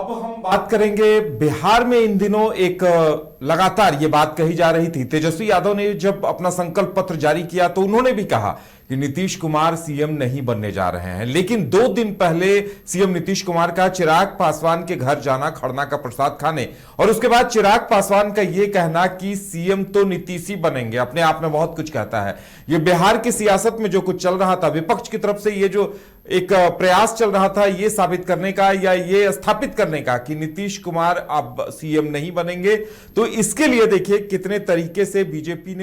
अब हम बात करेंगे बिहार में। इन दिनों एक लगातार ये बात कही जा रही थी, तेजस्वी यादव ने जब अपना संकल्प पत्र जारी किया तो उन्होंने भी कहा कि नीतीश कुमार सीएम नहीं बनने जा रहे हैं। लेकिन 2 दिन पहले सीएम नीतीश कुमार का चिराग पासवान के घर जाना खरना का प्रसाद खाने, और उसके बाद चिराग पासवान का यह कहना कि सीएम तो नीतीश ही बनेंगे, अपने आप में बहुत कुछ कहता है। यह बिहार की सियासत में जो कुछ चल रहा था, विपक्ष की तरफ से ये जो एक प्रयास चल रहा था ये साबित करने का या ये स्थापित करने का कि नीतीश कुमार अब सीएम नहीं बनेंगे, तो इसके लिए देखिए कितने तरीके से बीजेपी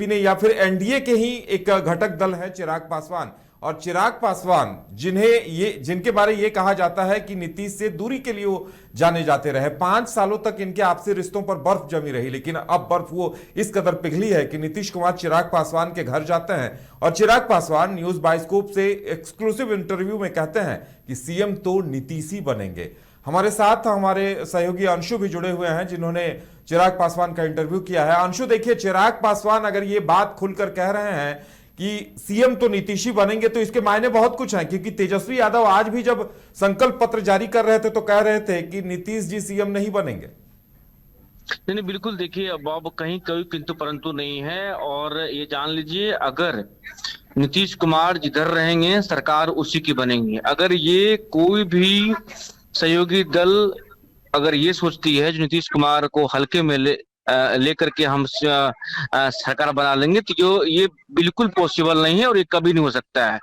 ने या फिर एनडीए के ही एक घटक दल है चिराग पासवान, और चिराग पासवान जिनके बारे ये कहा जाता है कि नीतीश से दूरी के लिए वो जाने जाते रहे। 5 सालों तक इनके आपसी रिश्तों पर बर्फ जमी रही, लेकिन अब बर्फ वो इस कदर पिघली है कि नीतीश कुमार चिराग पासवान के घर जाते हैं और चिराग पासवान न्यूज बाइस्कोप से एक्सक्लूसिव इंटरव्यू में कहते हैं कि सीएम तो नीतीश ही बनेंगे। हमारे साथ हमारे सहयोगी अंशु भी जुड़े हुए हैं जिन्होंने चिराग पासवान का इंटरव्यू किया है। अंशु, देखिए, चिराग पासवान अगर ये बात खुलकर कह रहे हैं कि सीएम तो नीतीश ही बनेंगे तो इसके मायने बहुत कुछ हैं, क्योंकि तेजस्वी यादव आज भी जब संकल्प पत्र जारी कर रहे थे तो कह रहे थे कि नीतीश जी सीएम नहीं बनेंगे। नहीं, बिल्कुल। देखिए, अब कहीं कोई किंतु परंतु नहीं है, और ये जान लीजिए, अगर नीतीश कुमार जिधर रहेंगे सरकार उसी की बनेगी। अगर ये कोई भी सहयोगी दल अगर ये सोचती है जो नीतीश कुमार को हल्के में लेकर के हम सरकार बना लेंगे, तो ये बिल्कुल पॉसिबल नहीं है और ये कभी नहीं हो सकता है।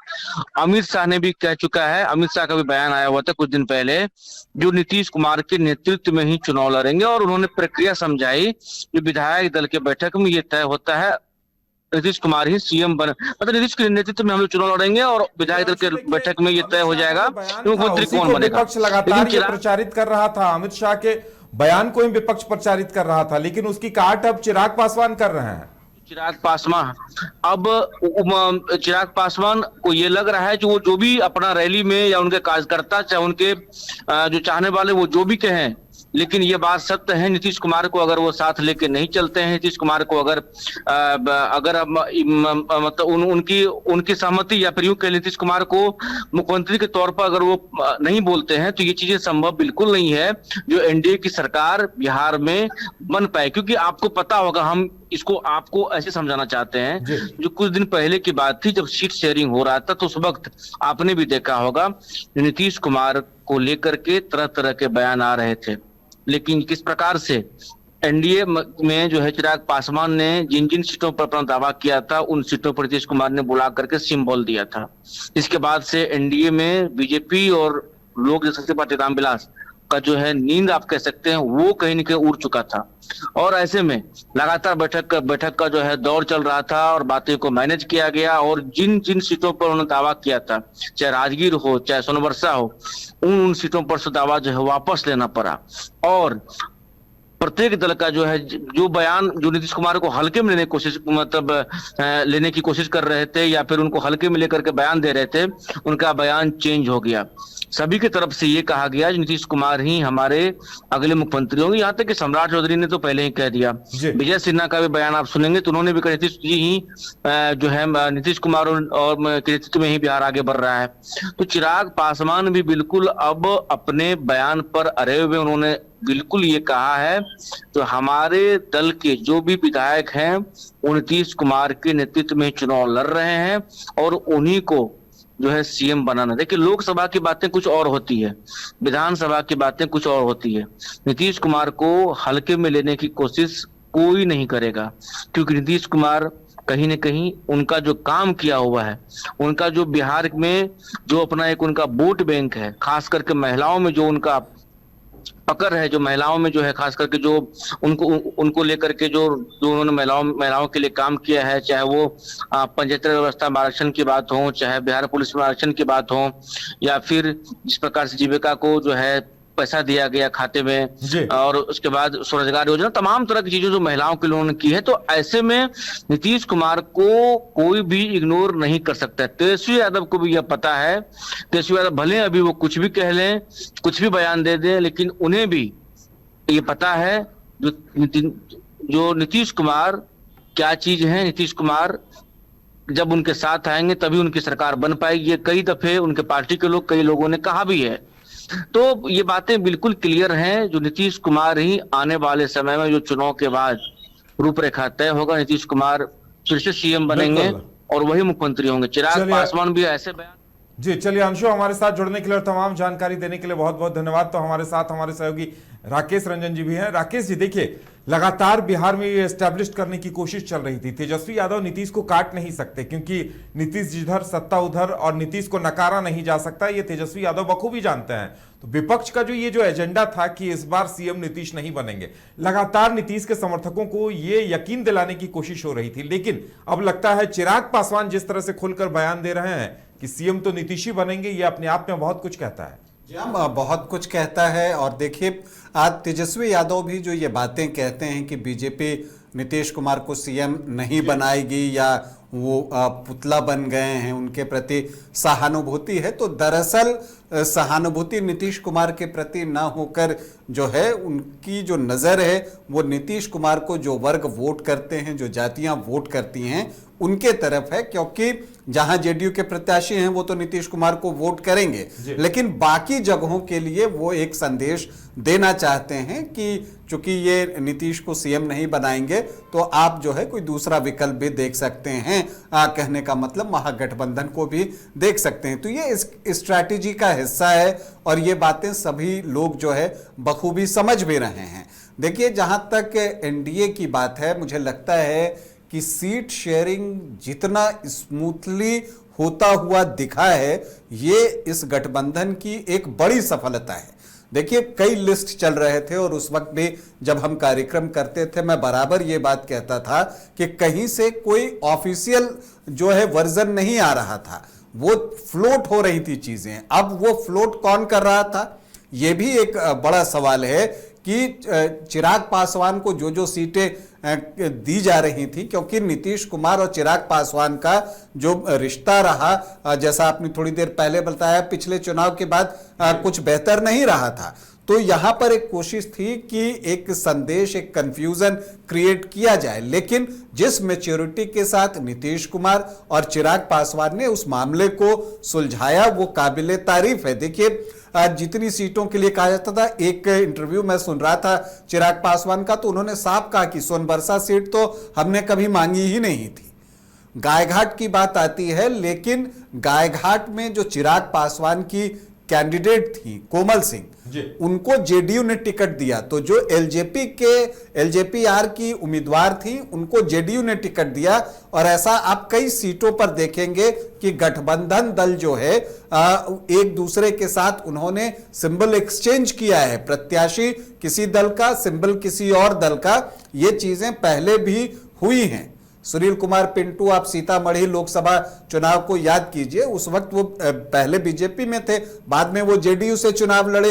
अमित शाह ने भी कह चुका है, अमित शाह का भी बयान आया हुआ था कुछ दिन पहले, जो नीतीश कुमार के नेतृत्व में ही चुनाव लड़ेंगे, और उन्होंने प्रक्रिया समझाई। जो विधायक दल के बैठक में ये तय होता है नीतीश कुमार ही सीएम मतलब नीतीश के नेतृत्व में हम लोग चुनाव लड़ेंगे और विधायक दल के बैठक में ये तय हो जाएगा मुख्यमंत्री कौन बनेगा। विपक्ष लगातार ये प्रचारित कर रहा था, अमित शाह के बयान को ही विपक्ष प्रचारित कर रहा था, लेकिन उसकी काट अब चिराग पासवान कर रहे हैं। चिराग पासवान को ये लग रहा है जो जो भी अपना रैली में या उनके कार्यकर्ता चाहे उनके जो चाहने वाले वो जो भी कहें, लेकिन ये बात सत्य है, नीतीश कुमार को अगर वो साथ लेके नहीं चलते हैं, नीतीश कुमार को अगर मतलब उनकी सहमति या फिर यूं कह नीतीश कुमार को मुख्यमंत्री के तौर पर अगर वो नहीं बोलते हैं, तो ये चीजें संभव बिल्कुल नहीं है जो एनडीए की सरकार बिहार में बन पाए। क्योंकि आपको पता होगा, हम इसको आपको ऐसे समझाना चाहते हैं, जो कुछ दिन पहले की बात थी जब सीट शेयरिंग हो रहा था, तो उस वक्त आपने भी देखा होगा नीतीश कुमार को लेकर के तरह तरह के बयान आ रहे थे। लेकिन किस प्रकार से एनडीए में जो है चिराग पासवान ने जिन जिन सीटों पर अपना दावा किया था, उन सीटों पर नीतीश कुमार ने बुला करके सिंबल दिया था। इसके बाद से एनडीए में बीजेपी और लोक जनशक्ति पार्टी रामविलास का जो है नींद आप कह सकते हैं, वो कहीं न कहीं उड़ चुका था। और ऐसे में लगातार बैठक का जो है दौर चल रहा था और बातें को मैनेज किया गया, और जिन जिन सीटों पर उन्होंने दावा किया था, चाहे राजगीर हो चाहे सोनबरसा हो, उन सीटों पर से दावा जो है वापस लेना पड़ा। और प्रत्येक दल का जो है जो बयान जो नीतीश कुमार को हल्के में लेने की कोशिश लेने की कोशिश कर रहे थे या फिर उनको हल्के में लेकर के बयान दे रहे थे, उनका बयान चेंज हो गया। सभी की तरफ से ये कहा गया नीतीश कुमार ही हमारे अगले मुख्यमंत्री होंगे। यहाँ तक कि सम्राट चौधरी ने तो पहले ही कह दिया। विजय सिन्हा का भी बयान आप सुनेंगे तो उन्होंने भी कहा नीतीश जी ही जो है नीतीश कुमार और के नेतृत्व में ही बिहार आगे बढ़ रहा है। तो चिराग पासवान भी बिल्कुल अब अपने बयान पर अड़े हुए, उन्होंने बिल्कुल ये कहा है तो हमारे दल के जो भी विधायक हैं वो नीतीश कुमार के नेतृत्व में चुनाव लड़ रहे हैं और उन्हीं को जो है सीएम बनाना। देखिए, लोकसभा की बातें कुछ और होती है, विधानसभा की बातें कुछ और होती है। नीतीश कुमार को हल्के में लेने की कोशिश कोई नहीं करेगा, क्योंकि नीतीश कुमार कहीं न कहीं उनका जो काम किया हुआ है, उनका जो बिहार में जो अपना एक उनका वोट बैंक है, खास करके महिलाओं में जो उनका पकड़ है, जो महिलाओं में जो है खास करके जो उनको लेकर के जो उन्होंने महिलाओं के लिए काम किया है, चाहे वो पंचायत व्यवस्था में आरक्षण की बात हो, चाहे बिहार पुलिस में आरक्षण की बात हो, या फिर जिस प्रकार से जीविका को जो है पैसा दिया गया खाते में, और उसके बाद स्वरोजगार योजना, तमाम तरह की चीजें जो महिलाओं के लिए उन्होंने की है। तो ऐसे में नीतीश कुमार को कोई भी इग्नोर नहीं कर सकता। तेजस्वी यादव को भी यह पता है। तेजस्वी यादव भले अभी वो कुछ भी कह लें, कुछ भी बयान दे दें, लेकिन उन्हें भी ये पता है जो नीतीश कुमार क्या चीज है। नीतीश कुमार जब उनके साथ आएंगे तभी उनकी सरकार बन पाएगी। ये कई दफे उनके पार्टी के लोग, कई लोगों ने कहा भी है। तो ये बातें बिल्कुल क्लियर हैं। जो नीतीश कुमार ही आने वाले समय में, जो चुनाव के बाद रूपरेखा तय होगा, नीतीश कुमार फिर से सीएम बनेंगे बिल्कुल। और वही मुख्यमंत्री होंगे। चिराग चलिए पासवान भी ऐसे बयान। जी, चलिए अंशु, हमारे साथ जुड़ने के लिए और तमाम जानकारी देने के लिए बहुत बहुत धन्यवाद। तो हमारे साथ हमारे सहयोगी राकेश रंजन जी भी हैं। राकेश जी, देखिए, लगातार बिहार में ये एस्टैब्लिश करने की कोशिश चल रही थी, तेजस्वी यादव नीतीश को काट नहीं सकते क्योंकि नीतीश जिधर सत्ता उधर, और नीतीश को नकारा नहीं जा सकता, ये तेजस्वी यादव बखूबी जानते हैं। तो विपक्ष का जो ये एजेंडा था कि इस बार सीएम नीतीश नहीं बनेंगे, लगातार नीतीश के समर्थकों को ये यकीन दिलाने की कोशिश हो रही थी। लेकिन अब लगता है चिराग पासवान जिस तरह से खुलकर बयान दे रहे हैं कि सीएम तो नीतीश ही बनेंगे, ये अपने आप में बहुत कुछ कहता है। जी हाँ, बहुत कुछ कहता है। और देखिए, आज तेजस्वी यादव भी जो ये बातें कहते हैं कि बीजेपी नीतीश कुमार को सीएम नहीं बनाएगी या वो पुतला बन गए हैं, उनके प्रति सहानुभूति है, तो दरअसल सहानुभूति नीतीश कुमार के प्रति ना होकर जो है उनकी जो नज़र है वो नीतीश कुमार को जो वर्ग वोट करते हैं, जो जातियां वोट करती हैं, उनके तरफ है। क्योंकि जहां जेडीयू के प्रत्याशी हैं वो तो नीतीश कुमार को वोट करेंगे, लेकिन बाकी जगहों के लिए वो एक संदेश देना चाहते हैं कि चूंकि ये नीतीश को सीएम नहीं बनाएंगे तो आप जो है कोई दूसरा विकल्प भी देख सकते हैं। कहने का मतलब महागठबंधन को भी देख सकते हैं। तो ये इस स्ट्रैटेजी का हिस्सा है और ये बातें सभी लोग जो है बखूबी समझ भी रहे हैं। देखिए, जहां तक एनडीए की बात है, मुझे लगता है कि सीट शेयरिंग जितना स्मूथली होता हुआ दिखा है, ये इस गठबंधन की एक बड़ी सफलता है। देखिए, कई लिस्ट चल रहे थे और उस वक्त भी जब हम कार्यक्रम करते थे, मैं बराबर ये बात कहता था कि कहीं से कोई ऑफिशियल जो है वर्जन नहीं आ रहा था, वो फ्लोट हो रही थी चीजें। अब वो फ्लोट कौन कर रहा था, ये भी एक बड़ा सवाल है कि चिराग पासवान को जो सीटें दी जा रही थी, क्योंकि नीतीश कुमार और चिराग पासवान का जो रिश्ता रहा, जैसा आपने थोड़ी देर पहले बताया, पिछले चुनाव के बाद कुछ बेहतर नहीं रहा था। तो यहां पर एक कोशिश थी कि एक संदेश, एक कंफ्यूजन क्रिएट किया जाए, लेकिन जिस मैच्योरिटी के साथ नीतीश कुमार और चिराग पासवान ने उस मामले को सुलझाया, वो काबिले तारीफ है। देखिए, जितनी सीटों के लिए कहा जाता था, एक इंटरव्यू मैं सुन रहा था चिराग पासवान का, तो उन्होंने साफ कहा कि सोनबरसा सीट तो हमने कभी मांगी ही नहीं थी। गायघाट की बात आती है, लेकिन गायघाट में जो चिराग पासवान की कैंडिडेट थी कोमल सिंह, उनको जेडीयू ने टिकट दिया। तो जो एलजेपी-आर की उम्मीदवार थी, उनको जेडीयू ने टिकट दिया। और ऐसा आप कई सीटों पर देखेंगे कि गठबंधन दल जो है एक दूसरे के साथ उन्होंने सिंबल एक्सचेंज किया है, प्रत्याशी किसी दल का, सिंबल किसी और दल का। ये चीजें पहले भी हुई हैं। सुनील कुमार पिंटू, आप सीतामढ़ी लोकसभा चुनाव को याद कीजिए, उस वक्त वो पहले बीजेपी में थे, बाद में वो जेडीयू से चुनाव लड़े।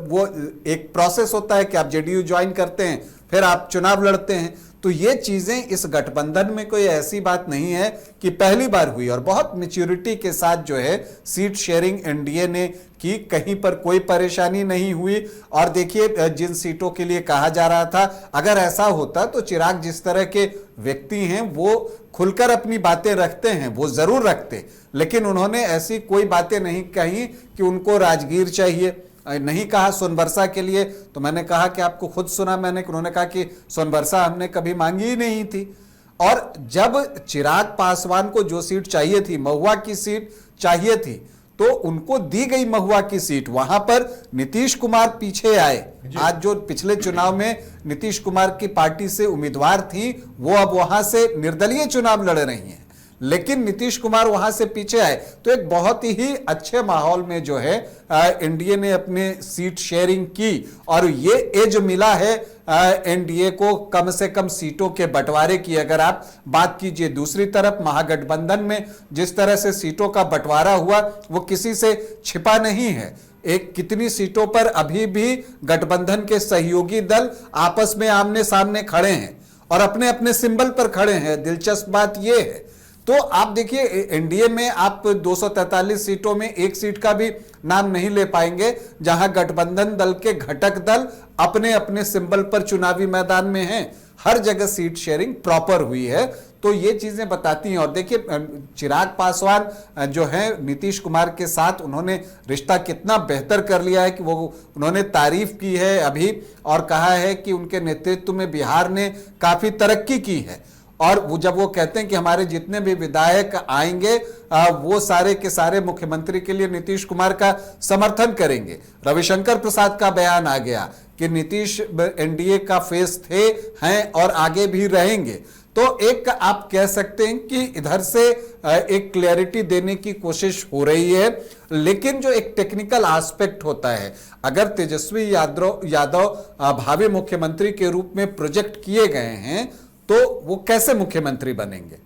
वो एक प्रोसेस होता है कि आप जेडीयू ज्वाइन करते हैं, फिर आप चुनाव लड़ते हैं। तो ये चीजें इस गठबंधन में कोई ऐसी बात नहीं है कि पहली बार हुई, और बहुत मैच्योरिटी के साथ जो है सीट शेयरिंग एनडीए ने की, कहीं पर कोई परेशानी नहीं हुई। और देखिए, जिन सीटों के लिए कहा जा रहा था, अगर ऐसा होता तो चिराग जिस तरह के व्यक्ति हैं वो खुलकर अपनी बातें रखते हैं, वो जरूर रखते, लेकिन उन्होंने ऐसी कोई बातें नहीं कही कि उनको राजगीर चाहिए, नहीं कहा सोनबरसा के लिए। तो मैंने कहा कि आपको खुद सुना मैंने, उन्होंने कहा कि सोनबरसा हमने कभी मांगी ही नहीं थी। और जब चिराग पासवान को जो सीट चाहिए थी, महुआ की सीट चाहिए थी, तो उनको दी गई महुआ की सीट। वहां पर नीतीश कुमार पीछे आए। आज जो पिछले चुनाव में नीतीश कुमार की पार्टी से उम्मीदवार थी, वो अब वहां से निर्दलीय चुनाव लड़ रही हैं, लेकिन नीतीश कुमार वहां से पीछे आए। तो एक बहुत ही अच्छे माहौल में जो है एनडीए ने अपने सीट शेयरिंग की, और ये एज मिला है एनडीए को कम से कम सीटों के बंटवारे की। अगर आप बात कीजिए दूसरी तरफ महागठबंधन में जिस तरह से सीटों का बंटवारा हुआ, वो किसी से छिपा नहीं है। एक कितनी सीटों पर अभी भी गठबंधन के सहयोगी दल आपस में आमने सामने खड़े हैं और अपने अपने सिंबल पर खड़े हैं। दिलचस्प बात यह है। तो आप देखिए, एनडीए में आप 243 सीटों में एक सीट का भी नाम नहीं ले पाएंगे जहां गठबंधन दल के घटक दल अपने अपने सिंबल पर चुनावी मैदान में हैं। हर जगह सीट शेयरिंग प्रॉपर हुई है। तो ये चीजें बताती हैं। और देखिए चिराग पासवान जो है नीतीश कुमार के साथ उन्होंने रिश्ता कितना बेहतर कर लिया है कि वो उन्होंने तारीफ की है अभी और कहा है कि उनके नेतृत्व में बिहार ने काफी तरक्की की है। और वो जब वो कहते हैं कि हमारे जितने भी विधायक आएंगे वो सारे के सारे मुख्यमंत्री के लिए नीतीश कुमार का समर्थन करेंगे। रविशंकर प्रसाद का बयान आ गया कि नीतीश एनडीए का फेस थे, हैं और आगे भी रहेंगे। तो एक आप कह सकते हैं कि इधर से एक क्लैरिटी देने की कोशिश हो रही है, लेकिन जो एक टेक्निकल एस्पेक्ट होता है, अगर तेजस्वी यादव भावी मुख्यमंत्री के रूप में प्रोजेक्ट किए गए हैं तो वो कैसे मुख्यमंत्री बनेंगे?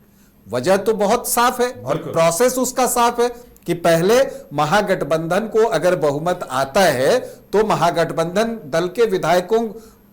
वजह तो बहुत साफ है और प्रोसेस उसका साफ है कि पहले महागठबंधन को अगर बहुमत आता है तो महागठबंधन दल के विधायकों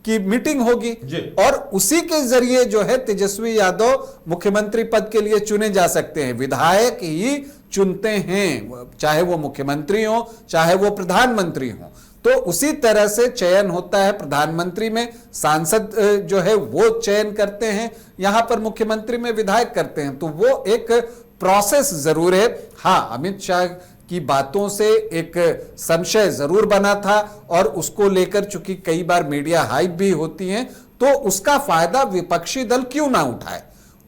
की मीटिंग होगी और उसी के जरिए जो है तेजस्वी यादव मुख्यमंत्री पद के लिए चुने जा सकते हैं। विधायक ही चुनते हैं, चाहे वो मुख्यमंत्री हो चाहे वो प्रधानमंत्री हो। तो उसी तरह से चयन होता है। प्रधानमंत्री में सांसद जो है वो चयन करते हैं, यहां पर मुख्यमंत्री में विधायक करते हैं। तो वो एक प्रोसेस जरूर है। हाँ, अमित शाह की बातों से एक संशय जरूर बना था और उसको लेकर चूंकि कई बार मीडिया हाइप भी होती है, तो उसका फायदा विपक्षी दल क्यों ना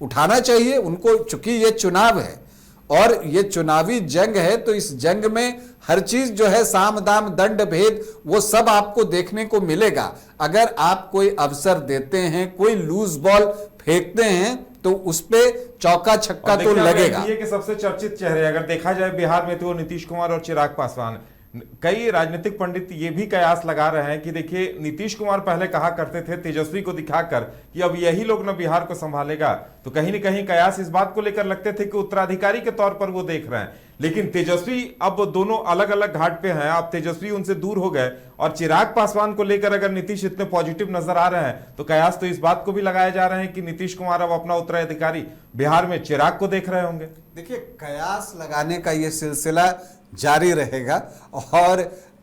उठाना चाहिए उनको। चूंकि ये चुनाव है और ये चुनावी जंग है, तो इस जंग में हर चीज जो है साम दाम दंड भेद वो सब आपको देखने को मिलेगा। अगर आप कोई अवसर देते हैं, कोई लूज बॉल फेंकते हैं, तो उस पे चौका छक्का तो लगेगा। ये के सबसे चर्चित चेहरे अगर देखा जाए बिहार में तो नीतीश कुमार और चिराग पासवान। कई राजनीतिक पंडित ये भी कयास लगा रहे हैं कि देखिए नीतीश कुमार पहले कहा करते थे तेजस्वी को दिखाकर कि अब यही लोग न बिहार को संभालेगा, तो कहीं न कहीं कयास इस बात को लेकर लगते थे कि उत्तराधिकारी के तौर पर वो देख रहे हैं। लेकिन तेजस्वी अब दोनों अलग अलग घाट पे हैं, अब तेजस्वी उनसे दूर हो गए और चिराग पासवान को लेकर अगर नीतीश इतने पॉजिटिव नजर आ रहे हैं तो कयास तो इस बात को भी लगाए जा रहे हैं कि नीतीश कुमार अब अपना उत्तराधिकारी बिहार में चिराग को देख रहे होंगे। देखिए कयास लगाने का ये सिलसिला जारी रहेगा और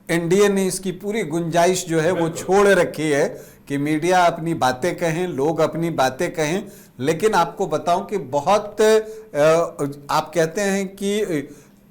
एनडीए ने इसकी पूरी गुंजाइश जो है वो छोड़ रखी है कि मीडिया अपनी बातें कहें, लोग अपनी बातें कहें। लेकिन आपको बताऊं कि बहुत आप कहते हैं कि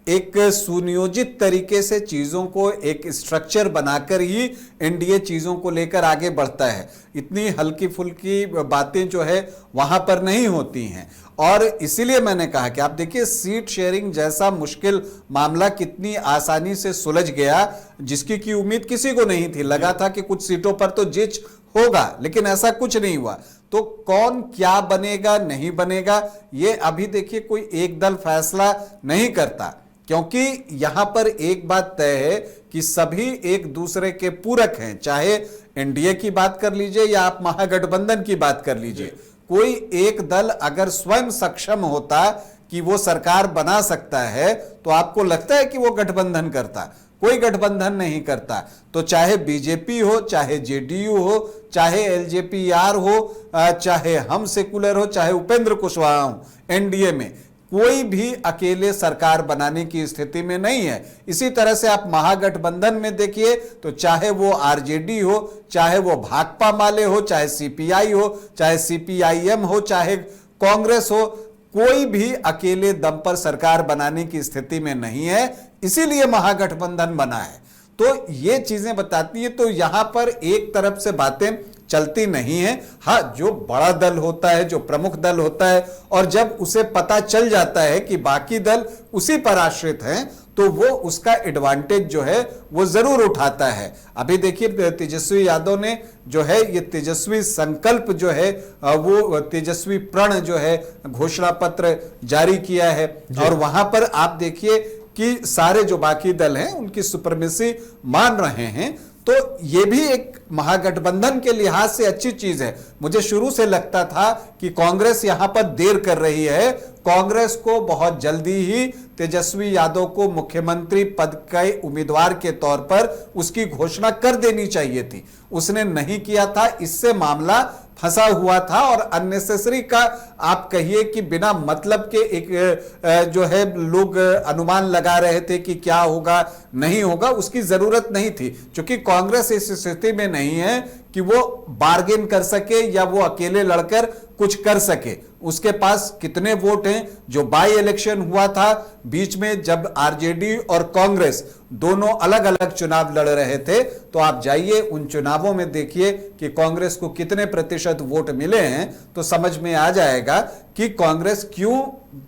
एक सुनियोजित तरीके से चीज़ों को एक स्ट्रक्चर बनाकर ही एनडीए चीज़ों को लेकर आगे बढ़ता है। इतनी हल्की फुल्की बातें जो है वहाँ पर नहीं होती हैं। और इसीलिए मैंने कहा कि आप देखिए सीट शेयरिंग जैसा मुश्किल मामला कितनी आसानी से सुलझ गया, जिसकी की उम्मीद किसी को नहीं थी। लगा था कि कुछ सीटों पर तो जिच होगा, लेकिन ऐसा कुछ नहीं हुआ। तो कौन क्या बनेगा नहीं बनेगा ये अभी देखिए कोई एक दल फैसला नहीं करता, क्योंकि यहां पर एक बात तय है कि सभी एक दूसरे के पूरक हैं। चाहे एनडीए की बात कर लीजिए या आप महागठबंधन की बात कर लीजिए, कोई एक दल अगर स्वयं सक्षम होता कि वो सरकार बना सकता है तो आपको लगता है कि वो गठबंधन करता? कोई गठबंधन नहीं करता। तो चाहे बीजेपी हो, चाहे जेडीयू हो, चाहे एलजेपीआर हो, चाहे हम सेकुलर हो, चाहे उपेंद्र कुशवाहा हो, एनडीए में कोई भी अकेले सरकार बनाने की स्थिति में नहीं है। इसी तरह से आप महागठबंधन में देखिए तो चाहे वो आरजेडी हो, चाहे वो भाकपा माले हो, चाहे सीपीआई हो, चाहे सीपीआईएम हो, चाहे कांग्रेस हो, कोई भी अकेले दम पर सरकार बनाने की स्थिति में नहीं है। इसीलिए महागठबंधन बना है। तो ये चीजें बताती है। तो यहां पर एक तरफ से बातें चलती नहीं है। हाँ, जो बड़ा दल होता है, जो प्रमुख दल होता है, और जब उसे पता चल जाता है कि बाकी दल उसी पर आश्रित हैं, तो वो उसका एडवांटेज जो है वो जरूर उठाता है। अभी देखिए तेजस्वी यादव ने जो है ये तेजस्वी संकल्प जो है वो तेजस्वी प्रण जो है घोषणा पत्र जारी किया है और वहां पर आप देखिए कि सारे जो बाकी दल हैं उनकी सुपरमेसी मान रहे हैं। तो ये भी एक महागठबंधन के लिहाज से अच्छी चीज है। मुझे शुरू से लगता था कि कांग्रेस यहां पर देर कर रही है। कांग्रेस को बहुत जल्दी ही तेजस्वी यादव को मुख्यमंत्री पद के उम्मीदवार के तौर पर उसकी घोषणा कर देनी चाहिए थी, उसने नहीं किया था। इससे मामला फंसा हुआ था और अननेसेसरी का आप कहिए कि बिना मतलब के एक जो है लोग अनुमान लगा रहे थे कि क्या होगा नहीं होगा, उसकी जरूरत नहीं थी। क्योंकि कांग्रेस इस स्थिति में नहीं है कि वो बार्गेन कर सके या वो अकेले लड़कर कुछ कर सके। उसके पास कितने वोट हैं? जो बाई इलेक्शन हुआ था बीच में, जब आरजेडी और कांग्रेस दोनों अलग अलग चुनाव लड़ रहे थे, तो आप जाइए उन चुनावों में देखिए कि कांग्रेस को कितने प्रतिशत वोट मिले हैं, तो समझ में आ जाएगा कि कांग्रेस क्यों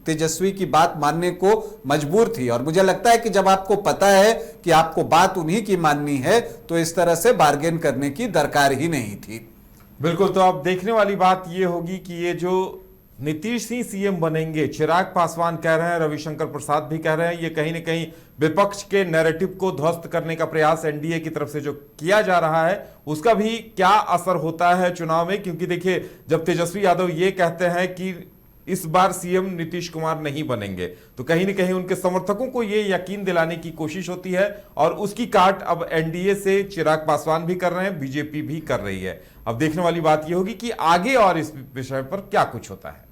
तेजस्वी की बात मानने को मजबूर थी। और मुझे लगता है कि जब आपको पता है कि आपको बात उन्हीं की माननी है, तो इस तरह से बार्गेन करने की दरकार ही नहीं थी। बिल्कुल। तो अब देखने वाली बात यह होगी कि ये जो नीतीश ही सीएम बनेंगे, चिराग पासवान कह रहे हैं, रविशंकर प्रसाद भी कह रहे हैं, ये कहीं ना कहीं विपक्ष के नैरेटिव को ध्वस्त करने का प्रयास एनडीए की तरफ से जो किया जा रहा है, उसका भी क्या असर होता है चुनाव में। क्योंकि देखिए, जब तेजस्वी यादव ये कहते हैं कि इस बार सीएम नीतीश कुमार नहीं बनेंगे, तो कहीं ना कहीं उनके समर्थकों को यह यकीन दिलाने की कोशिश होती है, और उसकी काट अब एनडीए से चिराग पासवान भी कर रहे हैं, बीजेपी भी कर रही है। अब देखने वाली बात यह होगी कि आगे और इस विषय पर क्या कुछ होता है।